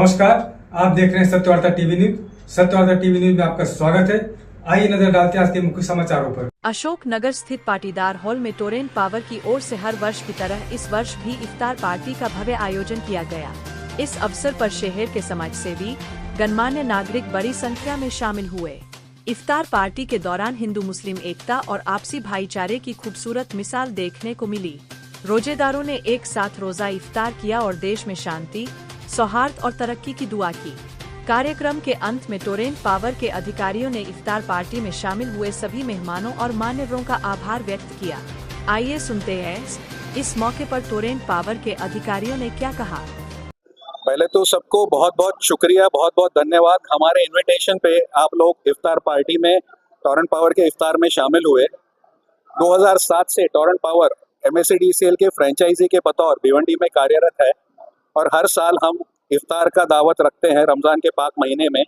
नमस्कार, आप देख रहे हैं Satyavarta TV news. Satyavarta TV news में आपका स्वागत है। आइए नजर डालते हैं आज के मुख्य समाचारों पर। अशोक नगर स्थित पाटीदार हॉल में टोरेंट पावर की ओर से हर वर्ष की तरह इस वर्ष भी इफ्तार पार्टी का भव्य आयोजन किया गया। इस अवसर पर शहर के समाज सेवी, गणमान्य नागरिक बड़ी संख्या में शामिल हुए। इफ्तार पार्टी के दौरान हिंदू मुस्लिम एकता और आपसी भाईचारे की खूबसूरत मिसाल देखने को मिली। रोजेदारों ने एक साथ रोजा इफ्तार किया और देश में शांति, सौहार्द और तरक्की की दुआ की। कार्यक्रम के अंत में टोरेंट पावर के अधिकारियों ने इफ्तार पार्टी में शामिल हुए सभी मेहमानों और मान्यवरों का आभार व्यक्त किया। आइए सुनते हैं इस मौके पर टोरेंट पावर के अधिकारियों ने क्या कहा। पहले तो सबको बहुत बहुत शुक्रिया, बहुत बहुत धन्यवाद। हमारे इनविटेशन पे आप लोग इफ्तार पार्टी में टोरेंट पावर के इफ्तार में शामिल हुए। 2007 से टोरेंट पावर MSEDCL के फ्रेंचाइजी के बतौर भिवंडी में कार्यरत है और हर साल हम इफ्तार का दावत रखते हैं रमज़ान के पाक महीने में।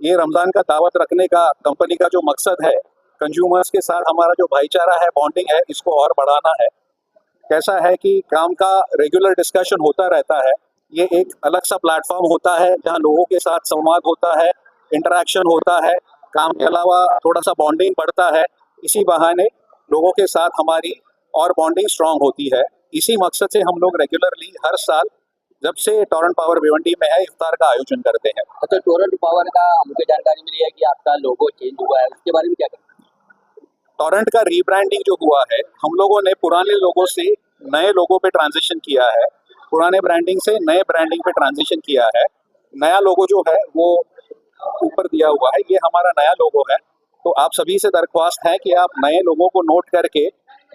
ये रमज़ान का दावत रखने का कंपनी का जो मकसद है, कंज्यूमर्स के साथ हमारा जो भाईचारा है, बॉन्डिंग है, इसको और बढ़ाना है। कैसा है कि काम का रेगुलर डिस्कशन होता रहता है। ये एक अलग सा प्लेटफॉर्म होता है जहाँ लोगों के साथ संवाद होता है, इंटरेक्शन होता है, काम के अलावा थोड़ा सा बॉन्डिंग बढ़ता है। इसी बहाने लोगों के साथ हमारी और बॉन्डिंग स्ट्रांग होती है। इसी मकसद से हम लोग रेगुलरली हर साल जब से टोरेंट पावर भिवंडी में है इफ्तार का आयोजन करते हैं। अच्छा, टोरेंट पावर का मुझे जानकारी मिली है कि आपका लोगो चेंज हुआ है, उसके बारे में क्या करें? टोरेंट का रीब्रांडिंग जो हुआ है, हम लोगों ने पुराने लोगो से नए लोगो पे ट्रांजिशन किया है, पुराने ब्रांडिंग से नए ब्रांडिंग पे ट्रांजिशन किया है। नया लोगो जो है वो ऊपर दिया हुआ है, ये हमारा नया लोगो है। तो आप सभी से दरख्वास्त है कि आप नए लोगों को नोट करके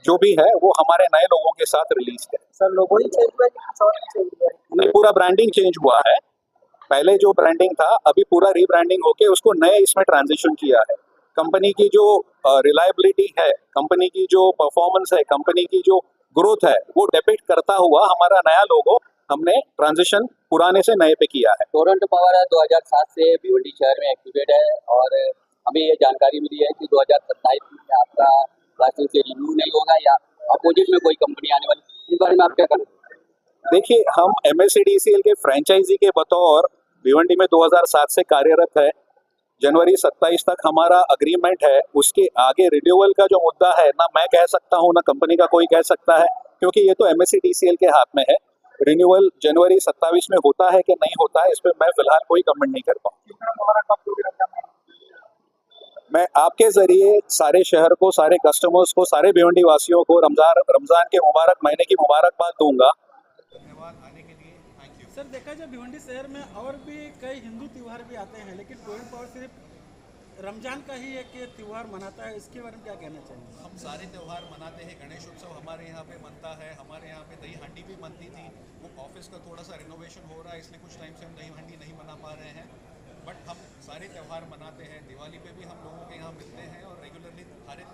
जो भी है वो हमारे नए लोगों के साथ रिलीज करें। सर, लोगो ही चेंज हुआ है कि कुछ और भी चेंज हुआ है? नहीं, पूरा ब्रांडिंग चेंज हुआ है। पहले जो ब्रांडिंग था, अभी पूरा रीब्रांडिंग होके उसको नए इसमें ट्रांजिशन किया है। कंपनी की जो रिलायबिलिटी है, कंपनी की जो परफॉर्मेंस है, कंपनी की जो ग्रोथ है, वो डिपिक्ट करता हुआ हमारा नया लोगो हमने ट्रांजिशन पुराने से नए पे किया है। टोरेंट पावर 2007 से भिवंडी शहर में एक्टिवेट है और हमें ये जानकारी मिली है कि 2027 में आपका लाइसेंस रिन्यू नहीं होगा या अपोजिट में कोई कंपनी आने वाली, इस बारे में आप क्या करें? देखिए, हम MSEDCL के फ्रेंचाइजी के बतौर भिवंडी में 2007 से कार्यरत है। जनवरी 27 तक हमारा अग्रीमेंट है। उसके आगे रिन्यूअल का जो मुद्दा है, ना मैं कह सकता हूँ ना कंपनी का कोई कह सकता है, क्योंकि ये तो MSEDCL के हाथ में है। रिन्यूअल जनवरी 27 में होता है कि नहीं होता है, इस पर मैं फिलहाल कोई कमेंट नहीं कर पाऊँ। मैं आपके जरिए सारे शहर को, सारे कस्टमर्स को, सारे भिवंडी वासियों को रमजान के मुबारक महीने की मुबारकबाद दूंगा। आने के लिए थैंक यू। सर, देखा जाए भिवंडी शहर में और भी कई हिंदू त्यौहार भी आते हैं, लेकिन टोरेंट पावर सिर्फ रमजान का ही एक त्यौहार मनाता है। इसके बारे में क्या कहना चाहिए? हम सारे त्यौहार मनाते हैं। गणेश उत्सव हमारे यहाँ पे मनता है, हमारे यहाँ पे दही हांडी भी मनती थी। वो ऑफिस का थोड़ा सा रिनोवेशन हो रहा है, इसलिए कुछ टाइम से हम दही हांडी नहीं मना पा रहे हैं, बट हम सारे त्यौहार मनाते हैं। दिवाली पे भी हम लोगों के यहाँ मिलते हैं और रेगुलरली सारे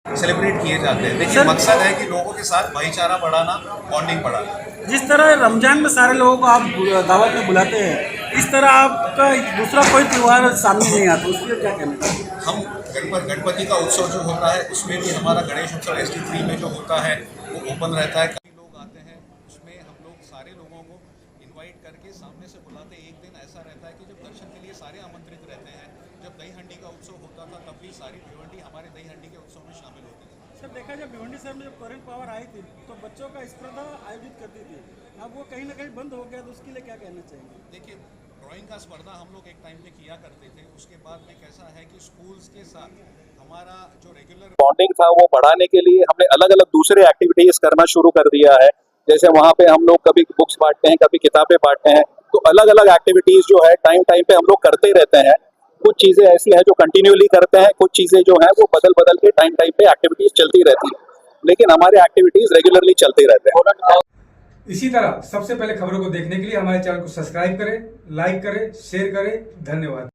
सेलिब्रेट किए जाते हैं। देखिए, मकसद है कि लोगों के साथ भाईचारा बढ़ाना, बॉन्डिंग बढ़ाना। जिस तरह रमजान में सारे लोगों को आप दावत में बुलाते हैं, इस तरह आपका दूसरा कोई त्यौहार सामने नहीं आता, उसके लिए क्या कहना चाहिए? हम गणपति का उत्सव जो होता है उसमें भी हमारा गणेश उत्सव ST3 में जो होता है वो ओपन रहता है। कई लोग आते हैं, उसमें हम लोग सारे लोगों को इनवाइट करके सामने से बुलाते हैं। एक दिन ऐसा रहता है कि जब दर्शन के लिए सारे आमंत्रित रहते हैं। जब दही हंडी का उत्सव होता था तब भी सारी भिवंडी हमारे दही हंडी के उत्सव में शामिल होती थी। सर, देखा जाए भिवंडी शहर में जब टोरेंट पावर आई थी तो बच्चों का स्पर्धा आयोजित करती थी, अब वो कहीं ना कहीं बंद हो गया, तो उसके लिए क्या कहना चाहिए? देखिए, ड्राइंग का स्पर्धा हम लोग एक टाइम पे किया करते थे। उसके बाद में कैसा है कि स्कूल्स के साथ हमारा जो रेगुलर बॉन्डिंग था वो बढ़ाने के लिए हमने अलग अलग दूसरे एक्टिविटीज करना शुरू कर दिया है। जैसे वहाँ पे हम लोग कभी बुक्स बांटते हैं, कभी किताबें बांटते हैं। तो अलग अलग एक्टिविटीज जो है टाइम पे हम लोग करते रहते हैं। कुछ चीजें ऐसी है जो कंटिन्यूअली करते हैं, कुछ चीजें जो है वो बदल के टाइम पे एक्टिविटीज चलती रहती है, लेकिन हमारे एक्टिविटीज रेगुलरली चलते रहते हैं। इसी तरह सबसे पहले खबरों को देखने के लिए हमारे चैनल को सब्सक्राइब करें, लाइक करें, शेयर करें। धन्यवाद।